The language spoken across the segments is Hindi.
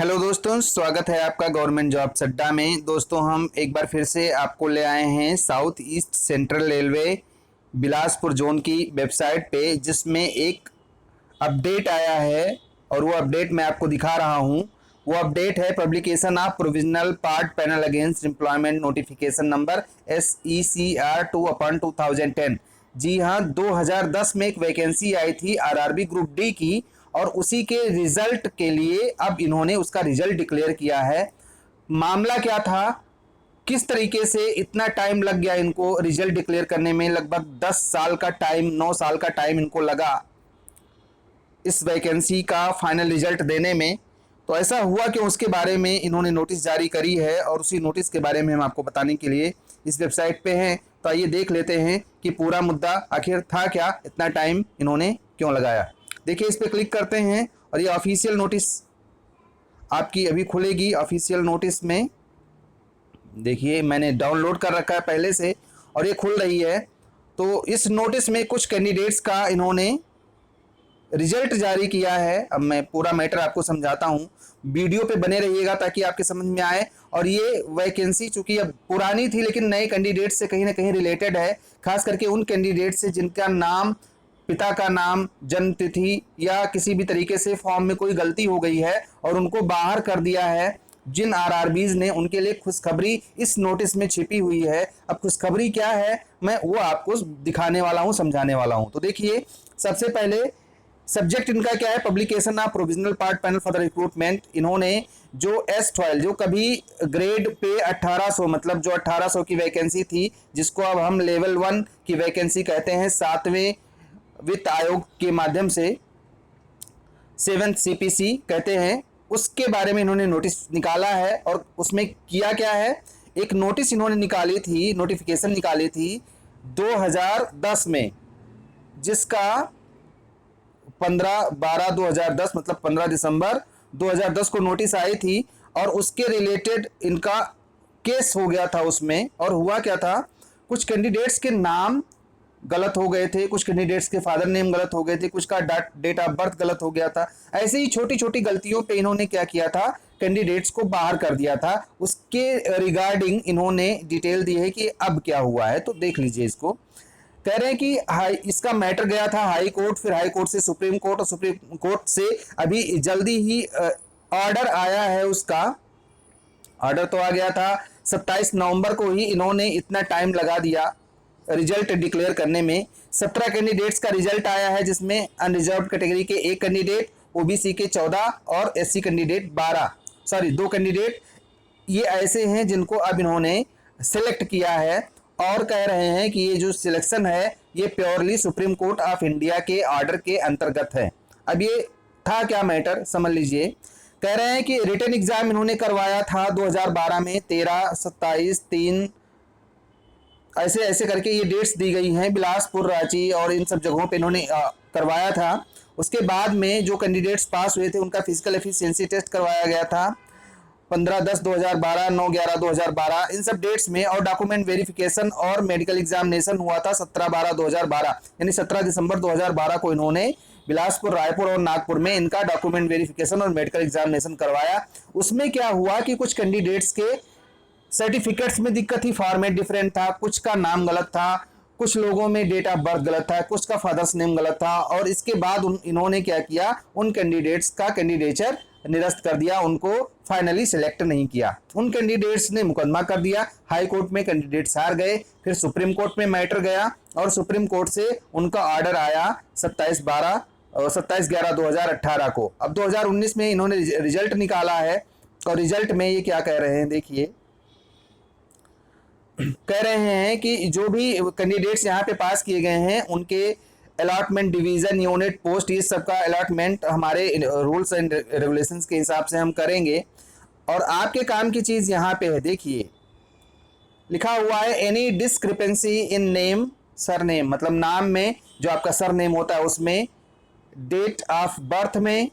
हेलो दोस्तों, स्वागत है आपका गवर्नमेंट जॉब अड्डा में। दोस्तों, हम एक बार फिर से आपको ले आए हैं south east central railway Bilaspur zone की वेबसाइट पे, जिसमें एक अपडेट आया है और वो अपडेट मैं आपको दिखा रहा हूँ। वो अपडेट है publication of provisional part panel against employment notification number SECR 2/2010। जी हाँ, 2010 में एक वैकेंसी आई थी आरआरबी ग्रुप डी की, और उसी के रिजल्ट के लिए अब इन्होंने उसका रिजल्ट डिक्लेयर किया है। मामला क्या था, किस तरीके से इतना टाइम लग गया इनको रिजल्ट डिक्लेयर करने में, लगभग 10 साल का टाइम, 9 साल का टाइम इनको लगा इस वैकेंसी का फाइनल रिजल्ट देने में। तो ऐसा हुआ कि उसके बारे में इन्होंने नोटिस जारी करी है, और उसी नोटिस के बारे में हम आपको बताने के लिए इस वेबसाइट पे हैं। तो आइए देख लेते हैं कि पूरा मुद्दा आखिर था क्या, इतना टाइम इन्होंने क्यों लगाया। देखिए, इस पर क्लिक करते हैं और ये ऑफिशियल नोटिस आपकी अभी खुलेगी। ऑफिशियल नोटिस में देखिए, मैंने डाउनलोड कर रखा है पहले से और ये खुल रही है। तो इस नोटिस में कुछ कैंडिडेट्स का इन्होंने रिजल्ट जारी किया है। अब मैं पूरा मैटर आपको समझाता हूँ, वीडियो पे बने रहिएगा ताकि आपके समझ में आए। और ये वैकेंसी चूंकि अब पुरानी थी, लेकिन नए कैंडिडेट से कहीं ना कहीं रिलेटेड है, खास करके उन कैंडिडेट से जिनका नाम, पिता का नाम, जन्म तिथि या किसी भी तरीके से फॉर्म में कोई गलती हो गई है और उनको बाहर कर दिया है। जिन आरआरबीज ने, उनके लिए खुशखबरी इस नोटिस में छिपी हुई है। अब खुशखबरी क्या है, मैं वो आपको दिखाने वाला हूँ, समझाने वाला हूँ। तो देखिए, सबसे पहले सब्जेक्ट इनका क्या है, publication of provisional part panel for the recruitment. इन्होंने जो S12 जो कभी ग्रेड पे 1800, मतलब जो 1800 की वैकेंसी थी, जिसको अब हम लेवल 1 की वैकेंसी कहते हैं, 7वें वित्त आयोग के माध्यम से 7th CPC कहते हैं, उसके बारे में इन्होंने नोटिस निकाला है। और उसमें किया क्या है, एक नोटिस इन्होंने निकाली थी, नोटिफिकेशन निकाली थी 2010 में, जिसका 15/12/2010 मतलब 15 दिसंबर 2010 को नोटिस आई थी। और उसके रिलेटेड इनका केस हो गया था उसमें। और हुआ क्या था, कुछ कैंडिडेट्स के नाम गलत हो गए थे, कुछ कैंडिडेट्स के फादर नेम गलत हो गए थे, कुछ का डेट ऑफ बर्थ गलत हो गया था। ऐसे ही छोटी छोटी गलतियों पे इन्होंने क्या किया था, कैंडिडेट्स को बाहर कर दिया था। उसके रिगार्डिंग इन्होंने डिटेल दी है कि अब क्या हुआ है। तो देख लीजिए इसको। कह रहे हैं कि इसका मैटर गया था हाई कोर्ट, फिर हाई कोर्ट से सुप्रीम कोर्ट, और सुप्रीम कोर्ट से अभी जल्दी ही ऑर्डर आया है। उसका ऑर्डर तो आ गया था 27 नवंबर को ही। इन्होंने इतना टाइम लगा दिया रिजल्ट डिक्लेयर करने में। 17 कैंडिडेट्स का रिजल्ट आया है, जिसमें अनरिजर्व कैटेगरी के 1 कैंडिडेट, ओबीसी के 14 और एससी कैंडिडेट 12, सॉरी 2 कैंडिडेट ये ऐसे हैं जिनको अब इन्होंने सिलेक्ट किया है। और कह रहे हैं कि ये जो सिलेक्शन है, ये purely supreme court of India के ऑर्डर के अंतर्गत है। अब ये था क्या मैटर, समझ लीजिए। कह रहे हैं कि रिटन एग्जाम इन्होंने करवाया था 2012 में, 13, 27, 3, ऐसे ऐसे करके ये डेट्स दी गई हैं। बिलासपुर, रांची और इन सब जगहों पे इन्होंने करवाया था। उसके बाद में जो कैंडिडेट्स पास हुए थे, उनका फिजिकल एफिशिएंसी टेस्ट करवाया गया था 15/10/2012, 9/11/2012, इन सब डेट्स में। और डॉक्यूमेंट वेरिफिकेशन और मेडिकल एग्जामिनेशन हुआ था 17/12/2012, यानी 17 दिसंबर 2012 को इन्होंने बिलासपुर, रायपुर और नागपुर में इनका डॉक्यूमेंट वेरिफिकेशन और मेडिकल एग्जामिनेशन करवाया। उसमें क्या हुआ कि कुछ कैंडिडेट्स के सर्टिफिकेट्स में दिक्कत थी, फॉर्मेट डिफरेंट था, कुछ का नाम गलत था, कुछ लोगों में डेट ऑफ बर्थ गलत था, कुछ का फादर्स नेम गलत था। और इसके बाद इन्होंने क्या किया, उन कैंडिडेट्स का कैंडिडेचर निरस्त कर दिया, उनको फाइनली सिलेक्ट नहीं किया। उन कैंडिडेट्स ने मुकदमा कर दिया, हाई कोर्ट में कैंडिडेट्स हार गए, फिर सुप्रीम कोर्ट में मैटर गया और सुप्रीम कोर्ट से उनका ऑर्डर आया 27/11/2018 को। अब 2019 में इन्होंने रिजल्ट निकाला है, और रिजल्ट में ये क्या कह रहे हैं, देखिए। कह रहे हैं कि जो भी कैंडिडेट्स यहाँ पे पास किए गए हैं, उनके अलॉटमेंट, डिवीजन, यूनिट, पोस्ट, ये सब का अलॉटमेंट हमारे रूल्स एंड रेगुलेशंस के हिसाब से हम करेंगे। और आपके काम की चीज़ यहाँ पे है, देखिए लिखा हुआ है, any discrepancy in name, sir name, मतलब नाम में जो आपका सर नेम होता है उसमें, डेट ऑफ बर्थ में,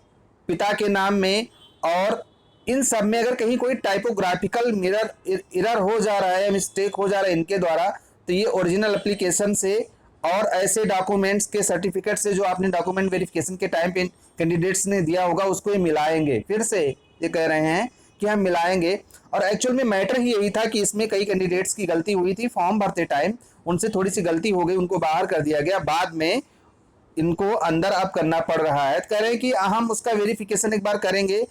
पिता के नाम में, और इन सब में अगर कहीं कोई टाइपोग्राफिकल एरर हो जा रहा है, मिस्टेक हो जा रहा है इनके द्वारा, तो ये ओरिजिनल एप्लीकेशन से और ऐसे डॉक्यूमेंट्स के सर्टिफिकेट से जो आपने डॉक्यूमेंट वेरिफिकेशन के टाइम पे कैंडिडेट्स ने दिया होगा, उसको ही मिलाएंगे फिर से। ये कह रहे हैं कि हम मिलाएंगे। और एक्चुअल में मैटर ही यही था कि इसमें कई कैंडिडेट्स की गलती हुई थी फॉर्म भरते टाइम, उनसे थोड़ी सी गलती हो गई, उनको बाहर कर दिया गया, बाद में इनको अंदर अब करना पड़ रहा है। कह रहे हैं कि हम उसका वेरिफिकेशन एक बार करेंगे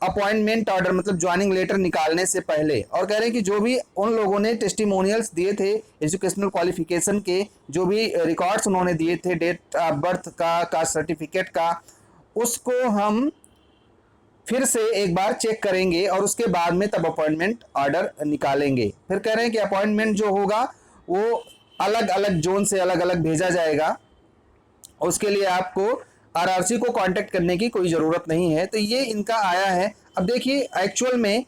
अपॉइंटमेंट ऑर्डर मतलब ज्वाइनिंग लेटर निकालने से पहले। और कह रहे हैं कि जो भी उन लोगों ने टेस्टिमोनियल्स दिए थे एजुकेशनल क्वालिफिकेशन के, जो भी रिकॉर्ड्स उन्होंने दिए थे डेट ऑफ बर्थ का, कास्ट सर्टिफिकेट का, उसको हम फिर से एक बार चेक करेंगे और उसके बाद में तब अपॉइंटमेंट ऑर्डर निकालेंगे। फिर कह रहे हैं कि अपॉइंटमेंट जो होगा वो अलग अलग जोन से अलग अलग भेजा जाएगा, उसके लिए आपको आरआरसी को कांटेक्ट करने की कोई ज़रूरत नहीं है। तो ये इनका आया है। अब देखिए एक्चुअल में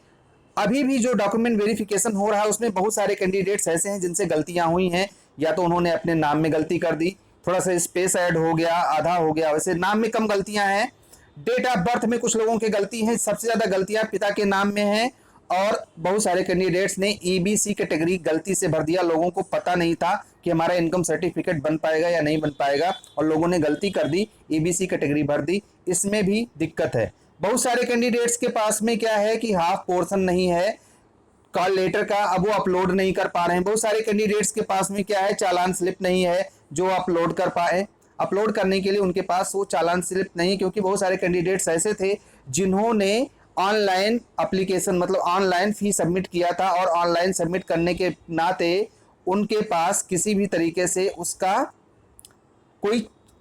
अभी भी जो डॉक्यूमेंट वेरिफिकेशन हो रहा है उसमें बहुत सारे कैंडिडेट्स ऐसे हैं जिनसे गलतियां हुई हैं, या तो उन्होंने अपने नाम में गलती कर दी, थोड़ा सा स्पेस ऐड हो गया, आधा हो गया, वैसे नाम में कम गलतियां हैं। डेट ऑफ बर्थ में कुछ लोगों की गलती है, सबसे ज़्यादा गलतियां पिता के नाम में हैं। और बहुत सारे कैंडिडेट्स ने ईबीसी कैटेगरी गलती से भर दिया, लोगों को पता नहीं था कि हमारा इनकम सर्टिफिकेट बन पाएगा या नहीं बन पाएगा, और लोगों ने गलती कर दी, ईबीसी कैटेगरी भर दी, इसमें भी दिक्कत है। बहुत सारे कैंडिडेट्स के पास में क्या है कि हाफ पोर्शन नहीं है कॉल लेटर का, अब वो अपलोड नहीं कर पा रहे हैं। बहुत सारे कैंडिडेट्स के पास में क्या है, चालान स्लिप नहीं है जो अपलोड कर पाए। अपलोड करने के लिए उनके पास वो चालान स्लिप नहीं, क्योंकि बहुत सारे कैंडिडेट्स ऐसे थे जिन्होंने ऑनलाइन एप्लीकेशन मतलब ऑनलाइन फी सबमिट किया था, और ऑनलाइन सबमिट करने के नाते उनके पास किसी भी तरीके से उसका कोई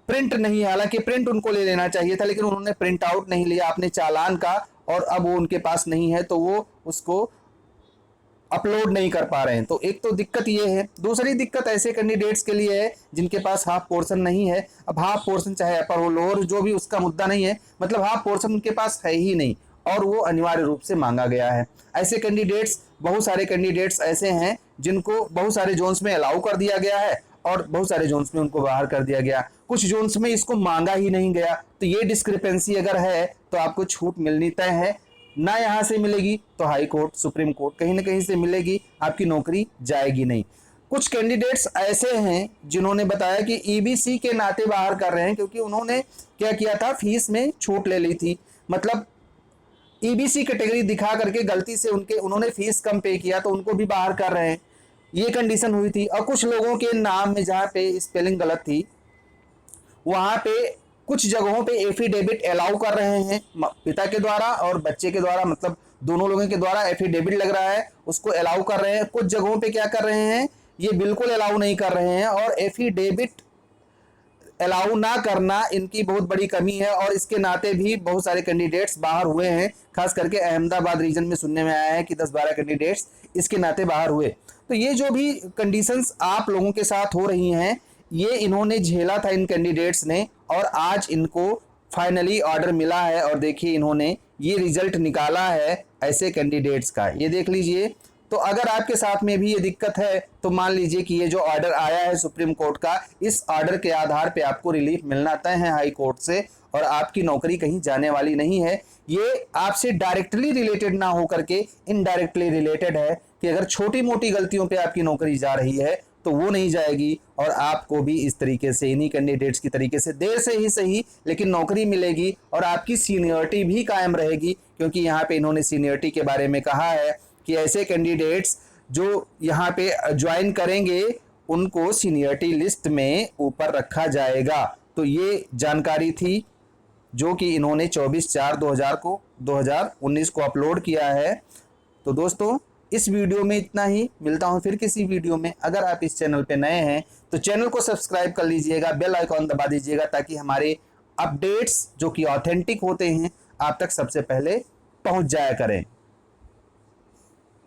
प्रिंट नहीं है। हालांकि प्रिंट उनको ले लेना चाहिए था, लेकिन उन्होंने प्रिंट आउट नहीं लिया अपने चालान का, और अब वो उनके पास नहीं है तो वो उसको अपलोड नहीं कर पा रहे हैं। तो एक तो दिक्कत ये है। दूसरी दिक्कत ऐसे कैंडिडेट्स के लिए है जिनके पास हाफ पोर्शन नहीं है। अब हाफ पोर्शन चाहे अपर हो लोअर, जो भी उसका मुद्दा नहीं है, मतलब हाफ पोर्शन उनके पास है ही नहीं और वो अनिवार्य रूप से मांगा गया है। ऐसे कैंडिडेट्स, बहुत सारे कैंडिडेट्स ऐसे हैं जिनको बहुत सारे जोन्स में अलाउ कर दिया गया है और बहुत सारे जोन्स में उनको बाहर कर दिया गया, कुछ जोन्स में इसको मांगा ही नहीं गया। तो ये डिस्क्रिपेंसी अगर है तो आपको छूट मिलनी तय है, ना यहाँ से मिलेगी तो हाई कोर्ट, सुप्रीम कोर्ट, कहीं ना कहीं से मिलेगी, आपकी नौकरी जाएगी नहीं। कुछ कैंडिडेट्स ऐसे हैं जिन्होंने बताया कि ईबीसी के नाते बाहर कर रहे हैं, क्योंकि उन्होंने क्या किया था, फीस में छूट ले ली थी, मतलब ईबीसी कैटेगरी दिखा करके गलती से उन्होंने फीस कम पे किया तो उनको भी बाहर कर रहे हैं, ये कंडीशन हुई थी। और कुछ लोगों के नाम में जहाँ पे स्पेलिंग गलत थी वहाँ पे कुछ जगहों पे एफिडेविट अलाउ कर रहे हैं पिता के द्वारा और बच्चे के द्वारा, मतलब दोनों लोगों के द्वारा एफिडेविट लग रहा है उसको अलाउ कर रहे हैं। कुछ जगहों पे क्या कर रहे हैं, ये बिल्कुल अलाउ नहीं कर रहे हैं, और एफिडेविट अलाउ ना करना इनकी बहुत बड़ी कमी है, और इसके नाते भी बहुत सारे कैंडिडेट्स बाहर हुए हैं। खास करके अहमदाबाद रीजन में सुनने में आया है कि 10-12 कैंडिडेट्स इसके नाते बाहर हुए। तो ये जो भी कंडीशंस आप लोगों के साथ हो रही हैं, ये इन्होंने झेला था इन कैंडिडेट्स ने, और आज इनको फाइनली ऑर्डर मिला है। और देखिए इन्होंने ये रिजल्ट निकाला है ऐसे कैंडिडेट्स का, ये देख लीजिए। तो अगर आपके साथ में भी ये दिक्कत है तो मान लीजिए कि ये जो ऑर्डर आया है सुप्रीम कोर्ट का, इस ऑर्डर के आधार पे आपको रिलीफ मिलना तय है हाई कोर्ट से, और आपकी नौकरी कहीं जाने वाली नहीं है। ये आपसे डायरेक्टली रिलेटेड ना होकर के इनडायरेक्टली रिलेटेड है कि अगर छोटी मोटी गलतियों पे आपकी नौकरी जा रही है तो वो नहीं जाएगी, और आपको भी इस तरीके से इन्हीं कैंडिडेट्स की तरीके से देर से ही सही लेकिन नौकरी मिलेगी, और आपकी सीनियरिटी भी कायम रहेगी। क्योंकि यहाँ पे इन्होंने सीनियरिटी के बारे में कहा है कि ऐसे कैंडिडेट्स जो यहाँ पे ज्वाइन करेंगे उनको सीनियरिटी लिस्ट में ऊपर रखा जाएगा। तो ये जानकारी थी जो कि इन्होंने 24/4/2019 को अपलोड किया है। तो दोस्तों इस वीडियो में इतना ही, मिलता हूँ फिर किसी वीडियो में। अगर आप इस चैनल पे नए हैं तो चैनल को सब्सक्राइब कर लीजिएगा, बेल आइकॉन दबा दीजिएगा, ताकि हमारे अपडेट्स जो कि ऑथेंटिक होते हैं आप तक सबसे पहले पहुँच जाया करें।